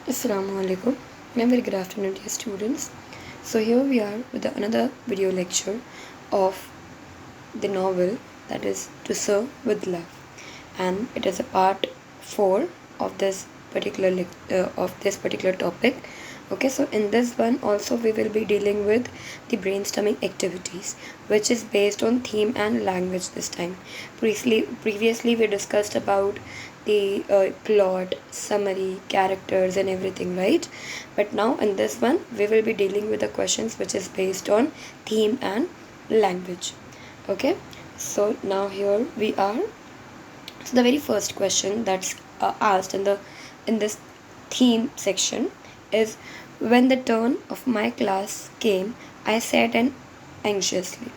Assalamu alaikum and a very good afternoon, dear students. So here we are with another video lecture of the novel that is To Serve with Love, and it is a part 4 of this particular topic. Okay, so in this one also we will be dealing with the brainstorming activities, which is based on theme and language this time. Previously we discussed about the plot, summary, characters, and everything, right? But now in this one we will be dealing with the questions which is based on theme and language. Okay, so now here we are. So the very first question that's asked in this theme section is, when the turn of my class came, I sat and anxiously.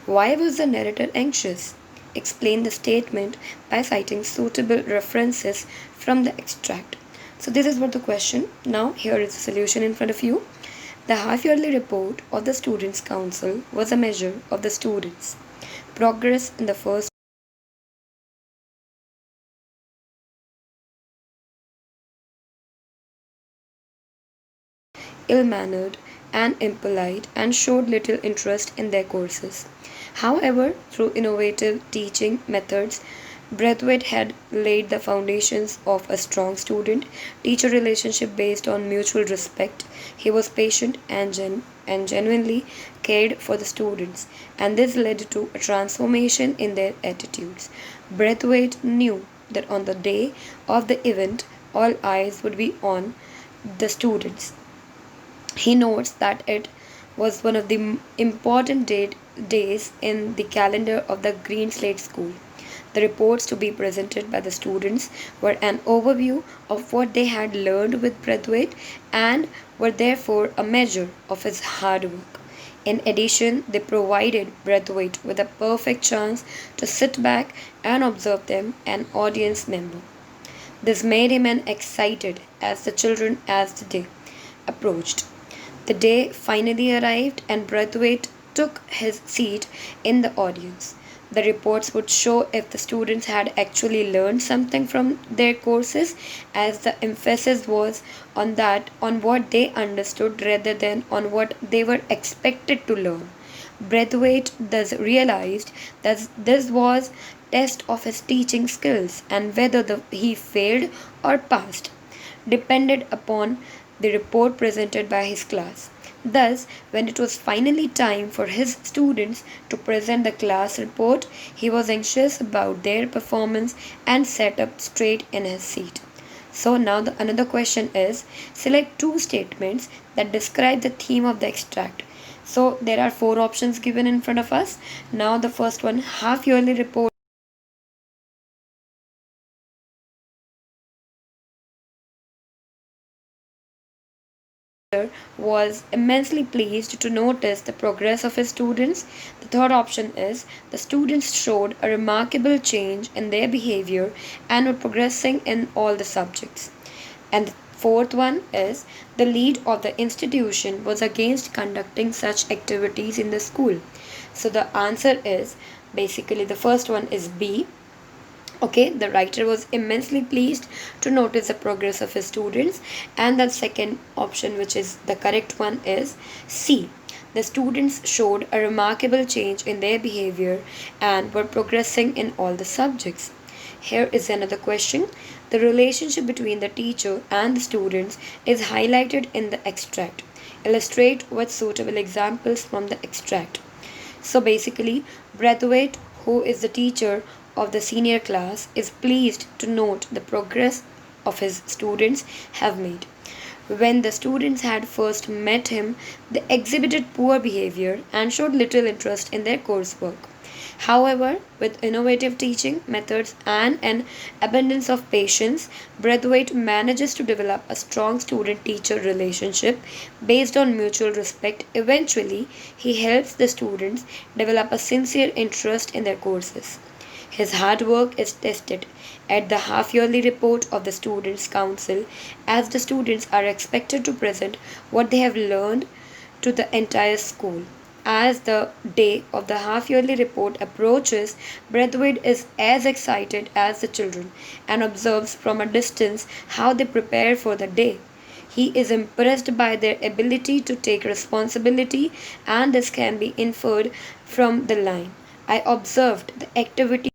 Why was the narrator anxious? Explain the statement by citing suitable references from the extract. So this is what the question. Now here is the solution in front of you. The half-yearly report of the Students' Council was a measure of the students' progress in the first ill-mannered and impolite and showed little interest in their courses. However, through innovative teaching methods, Braithwaite had laid the foundations of a strong student teacher relationship based on mutual respect. He was patient and genuinely cared for the students, and this led to a transformation in their attitudes. Braithwaite knew that on the day of the event, all eyes would be on the students. He notes that it was one of the important days in the calendar of the Green Slate School. The reports to be presented by the students were an overview of what they had learned with Braithwaite and were therefore a measure of his hard work. In addition, they provided Braithwaite with a perfect chance to sit back and observe them, an audience member. This made him an excited as the children as the day approached. The day finally arrived and Braithwaite took his seat in the audience. The reports would show if the students had actually learned something from their courses, as the emphasis was on what they understood rather than on what they were expected to learn. Braithwaite thus realized that this was test of his teaching skills, and whether he failed or passed depended upon the report presented by his class. Thus, when it was finally time for his students to present the class report, he was anxious about their performance and sat up straight in his seat. So now another question is, select two statements that describe the theme of the extract. So there are four options given in front of us. Now the first one, half yearly report was immensely pleased to notice the progress of his students. The third option is, the students showed a remarkable change in their behavior and were progressing in all the subjects. And the fourth one is, the lead of the institution was against conducting such activities in the school. So the answer is basically the first one is B. Okay, the writer was immensely pleased to notice the progress of his students, and the second option, which is the correct one, is C. The students showed a remarkable change in their behavior and were progressing in all the subjects. Here is another question. The relationship between the teacher and the students is highlighted in the extract. Illustrate with suitable examples from the extract. So basically, Braithwaite, who is the teacher of the senior class, is pleased to note the progress of his students have made. When the students had first met him, they exhibited poor behavior and showed little interest in their coursework. However, with innovative teaching methods and an abundance of patience, Braithwaite manages to develop a strong student teacher relationship based on mutual respect. Eventually, he helps the students develop a sincere interest in their courses. His hard work is tested at the half yearly report of the Students' Council, as the students are expected to present what they have learned to the entire school. As the day of the half yearly report approaches, Braithwaite is as excited as the children and observes from a distance how they prepare for the day. He is impressed by their ability to take responsibility, and this can be inferred from the line. I observed the activity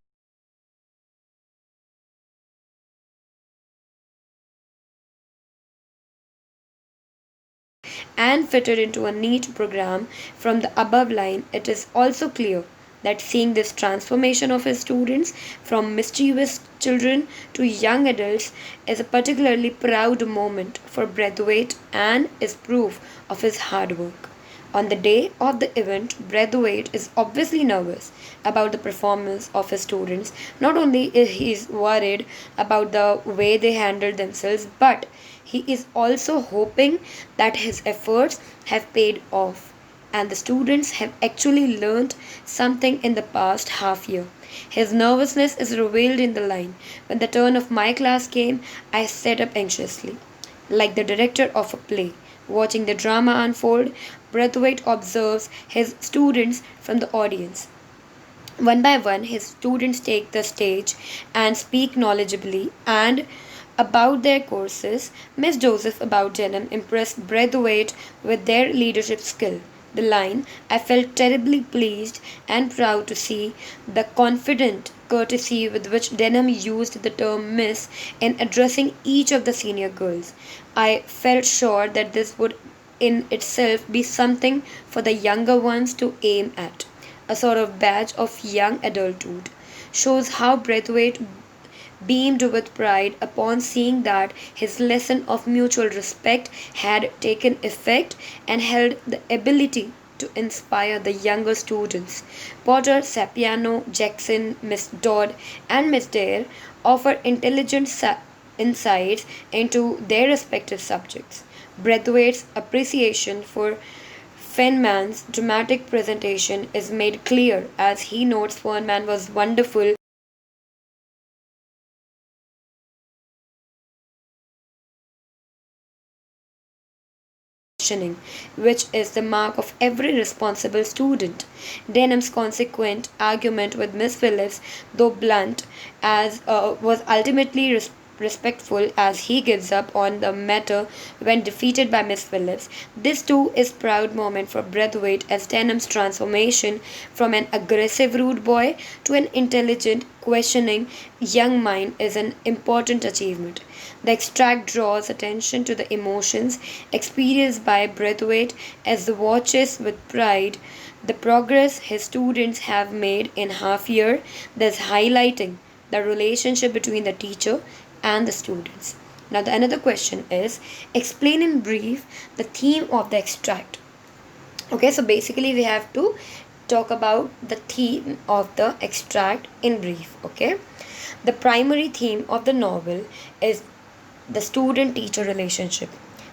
and fitted into a neat program. From the above line, it is also clear that seeing this transformation of his students from mischievous children to young adults is a particularly proud moment for Braithwaite and is proof of his hard work. On the day of the event, Braithwaite is obviously nervous about the performance of his students. Not only is he worried about the way they handle themselves, but he is also hoping that his efforts have paid off and the students have actually learned something in the past half year. His nervousness is revealed in the line. When the turn of my class came, I sat up anxiously, like the director of a play. Watching the drama unfold, Braithwaite observes his students from the audience. One by one, his students take the stage and speak knowledgeably and about their courses. Miss Joseph about Denham impressed Braithwaite with their leadership skill. The line, I felt terribly pleased and proud to see the confident courtesy with which Denham used the term Miss in addressing each of the senior girls. I felt sure that this would in itself be something for the younger ones to aim at, a sort of badge of young adulthood. Shows how Braithwaite beamed with pride upon seeing that his lesson of mutual respect had taken effect and held the ability to inspire the younger students. Potter, Sapiano, Jackson, Miss Dodd, and Miss Dare offer intelligent insights into their respective subjects. Braithwaite's appreciation for Feynman's dramatic presentation is made clear as he notes Feynman was wonderful questioning, which is the mark of every responsible student. Denham's consequent argument with Miss Phillips, though blunt, as was ultimately respectful as he gives up on the matter when defeated by Miss Phillips. This too is proud moment for Braithwaite as Denham's transformation from an aggressive rude boy to an intelligent, questioning young mind is an important achievement. The extract draws attention to the emotions experienced by Braithwaite as he watches with pride the progress his students have made in half year, thus highlighting the relationship between the teacher and the students. Now, the another question is explain in brief the theme of the extract. Okay, so basically, we have to talk about the theme of the extract in brief. Okay, the primary theme of the novel is the student teacher relationship.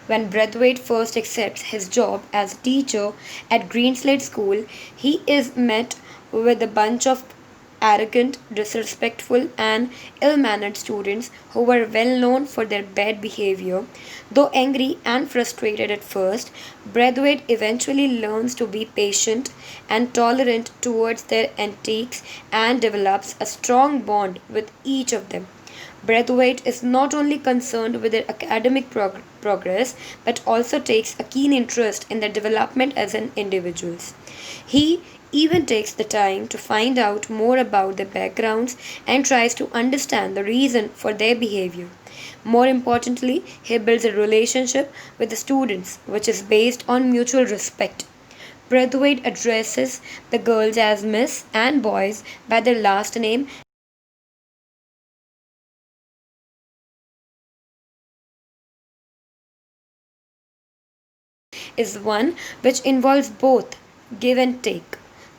When Braithwaite first accepts his job as a teacher at Greenslade School, he is met with a bunch of arrogant, disrespectful, and ill mannered students who were well known for their bad behavior. Though angry and frustrated at first, Braithwaite eventually learns to be patient and tolerant towards their antics and develops a strong bond with each of them. Braithwaite is not only concerned with their academic progress but also takes a keen interest in their development as an individuals. He even takes the time to find out more about their backgrounds and tries to understand the reason for their behavior. More importantly, he builds a relationship with the students which is based on mutual respect. Braithwaite addresses the girls as Miss and boys by their last name is one which involves both give and take.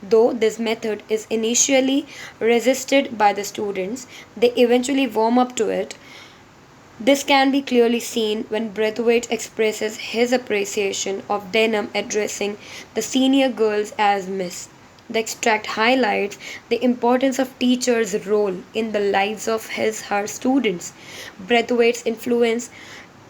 Though this method is initially resisted by the students, they eventually warm up to it. This can be clearly seen when Braithwaite expresses his appreciation of Denham addressing the senior girls as Miss. The extract highlights the importance of teachers' role in the lives of her students. Braithwaite's influence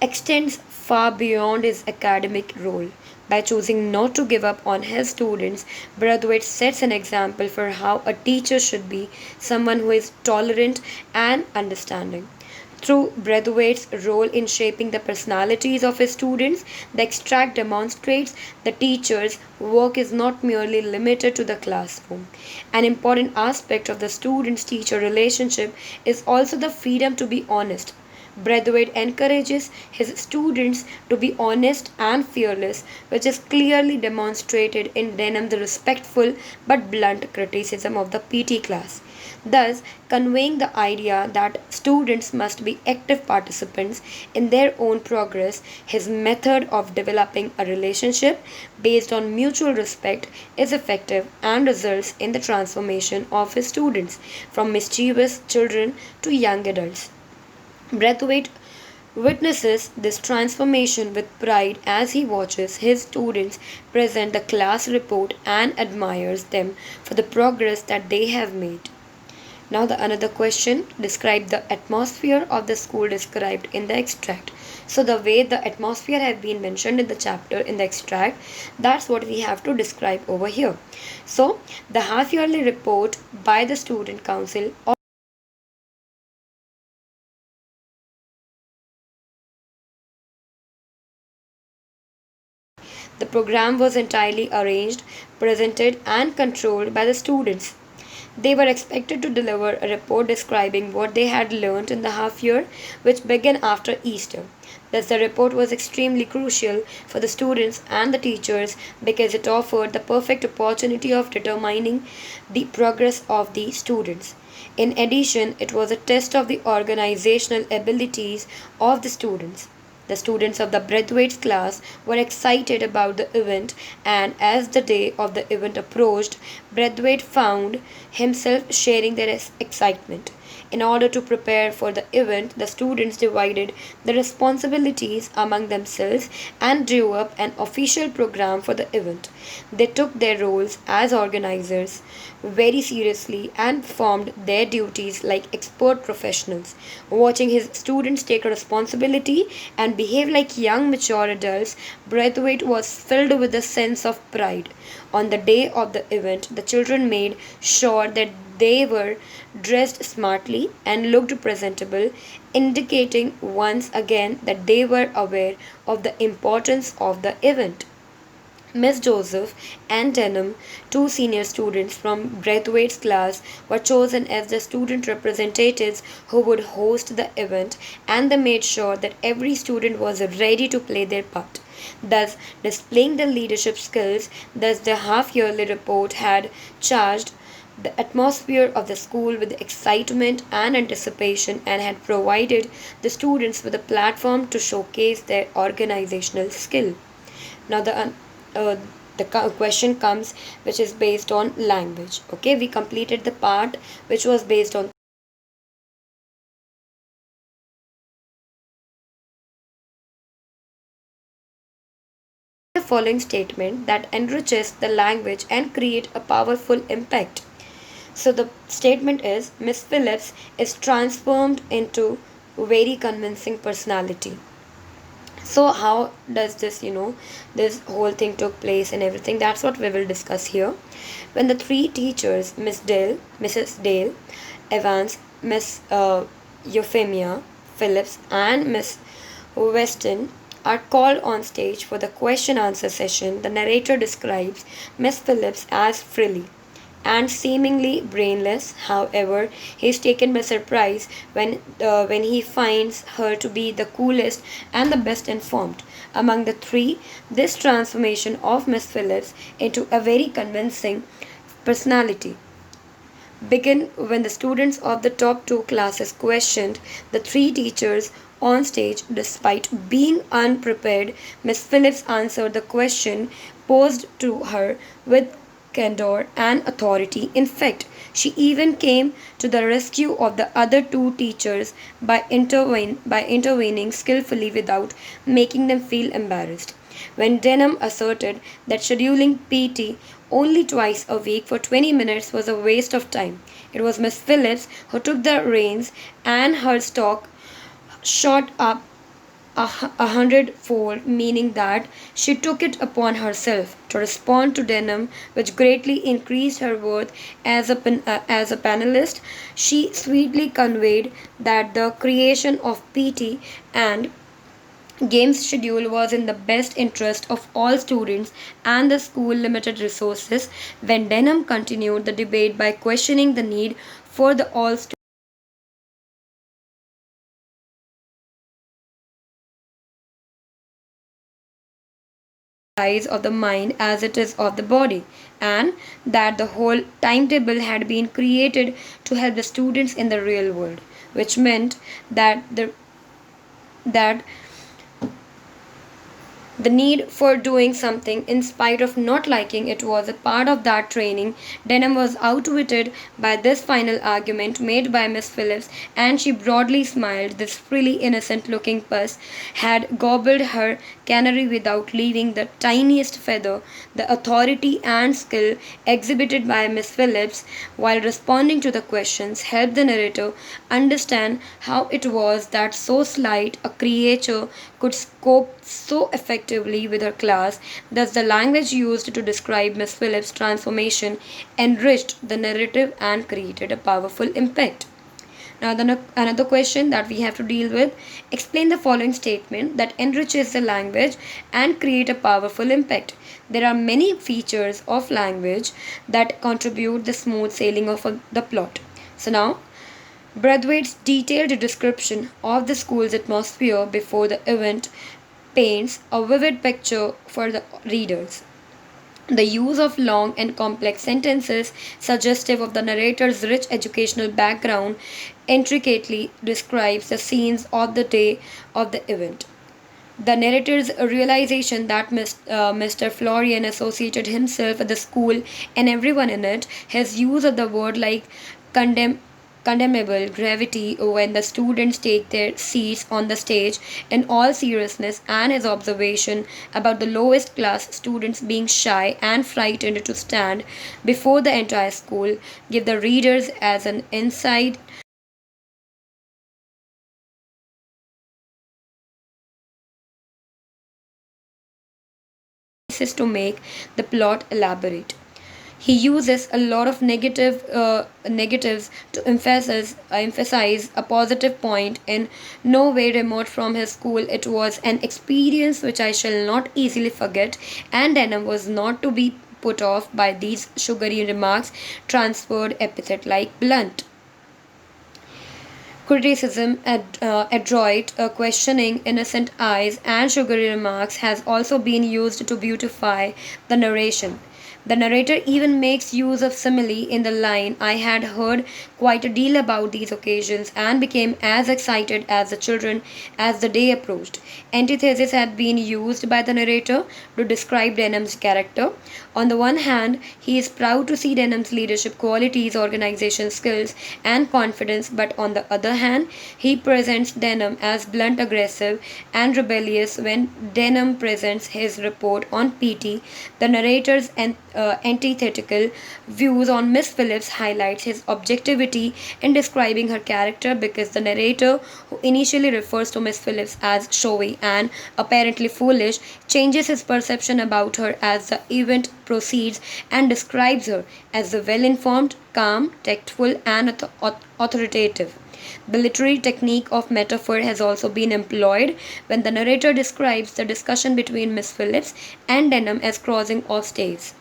extends far beyond his academic role. By choosing not to give up on his students, Braithwaite sets an example for how a teacher should be someone who is tolerant and understanding. Through Braithwaite's role in shaping the personalities of his students, the extract demonstrates the teacher's work is not merely limited to the classroom. An important aspect of the student teacher relationship is also the freedom to be honest. Braithwaite encourages his students to be honest and fearless, which is clearly demonstrated in Denham's respectful but blunt criticism of the PT class, thus conveying the idea that students must be active participants in their own progress. His method of developing a relationship based on mutual respect is effective and results in the transformation of his students from mischievous children to young adults. Braithwaite witnesses this transformation with pride as he watches his students present the class report and admires them for the progress that they have made. Now the another question, describe the atmosphere of the school described in the extract. So the way the atmosphere have been mentioned in the chapter in the extract, that's what we have to describe over here. So the half yearly report by the student council, the program was entirely arranged, presented and controlled by the students. They were expected to deliver a report describing what they had learned in the half year, which began after Easter. Thus, the report was extremely crucial for the students and the teachers because it offered the perfect opportunity of determining the progress of the students. In addition, it was a test of the organizational abilities of the students. The students of the Braithwaite's class were excited about the event, and as the day of the event approached, Braithwaite found himself sharing their excitement. In order to prepare for the event, the students divided the responsibilities among themselves and drew up an official program for the event. They took their roles as organizers very seriously and performed their duties like expert professionals. Watching his students take responsibility and behave like young, mature adults, Braithwaite was filled with a sense of pride. On the day of the event, the children made sure that they were dressed smartly and looked presentable, indicating once again that they were aware of the importance of the event. Miss Joseph and Denham, two senior students from Braithwaite's class, were chosen as the student representatives who would host the event, and they made sure that every student was ready to play their part. Thus, displaying their leadership skills, thus the half-yearly report had charged the atmosphere of the school with excitement and anticipation and had provided the students with a platform to showcase their organizational skill. Now uh, the question comes which is based on language. Okay, we completed the part which was based on the following statement that enriches the language and create a powerful impact. So the statement is Miss Phillips is transformed into very convincing personality. So how does this, this whole thing took place and everything? That's what we will discuss here. When the three teachers, Mrs. Dale, Evans, Miss Euphemia Phillips, and Miss Weston are called on stage for the question answer session, the narrator describes Miss Phillips as frilly and seemingly brainless. However, he is taken by surprise when he finds her to be the coolest and the best informed. Among the three, this transformation of Miss Phillips into a very convincing personality began when the students of the top two classes questioned the three teachers on stage. Despite being unprepared, Miss Phillips answered the question posed to her with candor and authority. In fact, she even came to the rescue of the other two teachers by intervening skillfully without making them feel embarrassed. When Denham asserted that scheduling PT only twice a week for 20 minutes was a waste of time, it was Miss Phillips who took the reins and her stock shot up a hundredfold, meaning that she took it upon herself to respond to Denham, which greatly increased her worth as a panelist. She sweetly conveyed that the creation of PT and games schedule was in the best interest of all students and the school limited resources when Denham continued the debate by questioning the need for the all size of the mind as it is of the body, and that the whole timetable had been created to help the students in the real world, which meant that that the need for doing something in spite of not liking it was a part of that training. Denham was outwitted by this final argument made by Miss Phillips, and she broadly smiled. This freely innocent looking puss had gobbled her canary without leaving the tiniest feather. The authority and skill exhibited by Miss Phillips while responding to the questions helped the narrator understand how it was that so slight a creature could cope so effectively with her class. Thus, the language used to describe Miss Phillips' transformation enriched the narrative and created a powerful impact. Now, another question that we have to deal with, explain the following statement that enriches the language and create a powerful impact. There are many features of language that contribute the smooth sailing of the plot. So now, Braithwaite's detailed description of the school's atmosphere before the event paints a vivid picture for the readers. The use of long and complex sentences, suggestive of the narrator's rich educational background, intricately describes the scenes of the day of the event. The narrator's realization that Mr. Florian associated himself with the school and everyone in it, his use of the word like condemn condemnable gravity when the students take their seats on the stage in all seriousness, and his observation about the lowest class students being shy and frightened to stand before the entire school give the readers as an insight to make the plot elaborate. He uses a lot of negatives to emphasize a positive point. In no way remote from his school, it was an experience which I shall not easily forget, and Denham was not to be put off by these sugary remarks, transferred epithet like blunt. Criticism, adroit, questioning, innocent eyes, and sugary remarks has also been used to beautify the narration. The narrator even makes use of simile in the line, I had heard quite a deal about these occasions and became as excited as the children as the day approached. Antithesis had been used by the narrator to describe Denham's character. On the one hand, he is proud to see Denham's leadership qualities, organization skills, and confidence, but on the other hand, he presents Denham as blunt, aggressive, and rebellious when Denham presents his report on PT. The narrator's antithetical views on Miss Phillips highlights his objectivity in describing her character, because the narrator, who initially refers to Miss Phillips as showy and apparently foolish, changes his perception about her as the event proceeds and describes her as the well-informed, calm, tactful, and authoritative. The literary technique of metaphor has also been employed when the narrator describes the discussion between Miss Phillips and Denham as crossing of staves,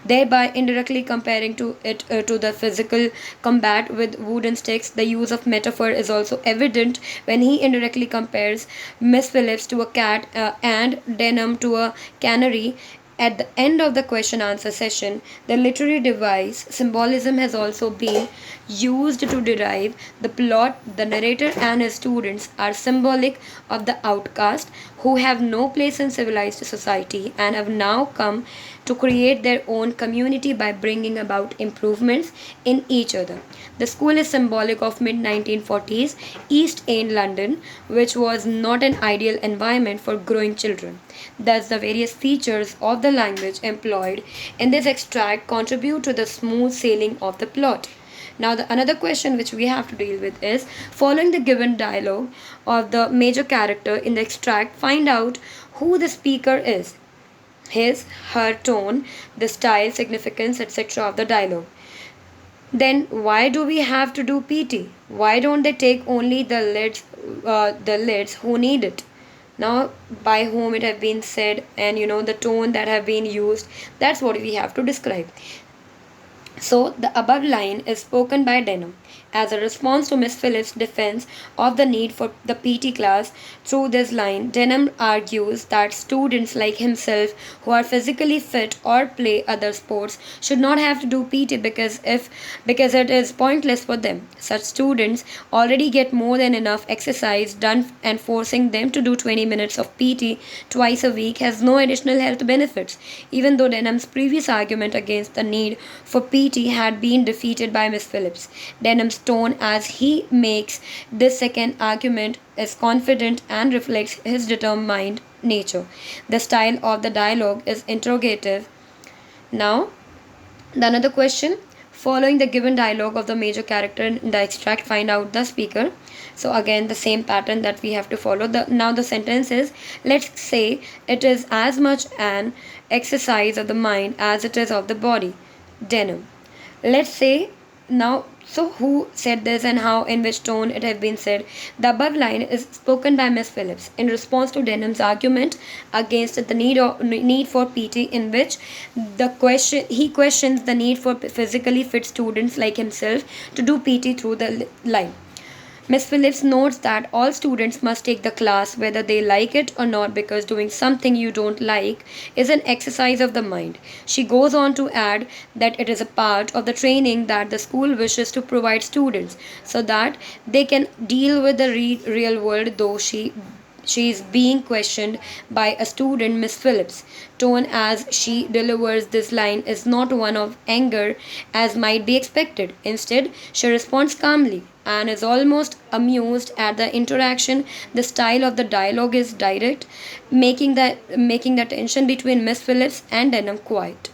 thereby indirectly comparing it to the physical combat with wooden sticks. The use of metaphor is also evident when he indirectly compares Miss Phillips to a cat and Denham to a canary. At the end of the question answer session, the literary device symbolism has also been used to derive the plot. The narrator and his students are symbolic of the outcast who have no place in civilized society and have now come to create their own community by bringing about improvements in each other. The school is symbolic of mid 1940s East End London, which was not an ideal environment for growing children. Thus, the various features of the language employed in this extract contribute to the smooth sailing of the plot. Now, the another question which we have to deal with is, following the given dialogue of the major character in the extract, find out who the speaker is, his, her tone, the style, significance, etc. of the dialogue. Then why do we have to do PT? Why don't they take only the leads who need it? Now, by whom it have been said, and the tone that have been used. That's what we have to describe. So, the above line is spoken by Denham as a response to Miss Phillips' defense of the need for the PT class. Through this line, Denham argues that students like himself who are physically fit or play other sports should not have to do PT because it is pointless for them. Such students already get more than enough exercise done, and forcing them to do 20 minutes of PT twice a week has no additional health benefits. Even though Denham's previous argument against the need for PT had been defeated by Miss Phillips, Denham's tone as he makes this second argument is confident and reflects his determined nature. The style of the dialogue is interrogative. Now, the another question, following the given dialogue of the major character in the extract, find out the speaker. So again, the same pattern that we have to follow. Now the sentence is, let's say it is as much an exercise of the mind as it is of the body. Denham. Let's say now, so who said this and how, in which tone it has been said? The above line is spoken by Miss Phillips in response to Denham's argument against the need for PT, in which he questions the need for physically fit students like himself to do PT through the line. Miss Phillips notes that all students must take the class whether they like it or not, because doing something you don't like is an exercise of the mind. She goes on to add that it is a part of the training that the school wishes to provide students so that they can deal with the real world, though she is being questioned by a student. Miss Phillips' tone as she delivers this line is not one of anger as might be expected. Instead, she responds calmly and is almost amused at the interaction. The style of the dialogue is direct, making the tension between Miss Phillips and Denham quiet.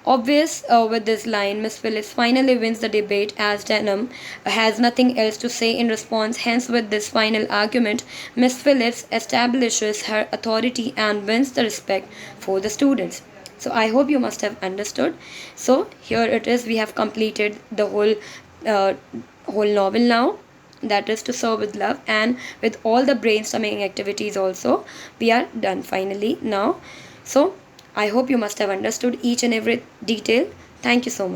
Obvious with this line, Miss Phillips finally wins the debate as Denham has nothing else to say in response. Hence, with this final argument, Miss Phillips establishes her authority and wins the respect for the students. So, I hope you must have understood. So, here it is. We have completed the uh, whole novel now. That is To Serve with Love, and with all the brainstorming activities also, we are done finally now. So, I hope you must have understood each and every detail. Thank you so much.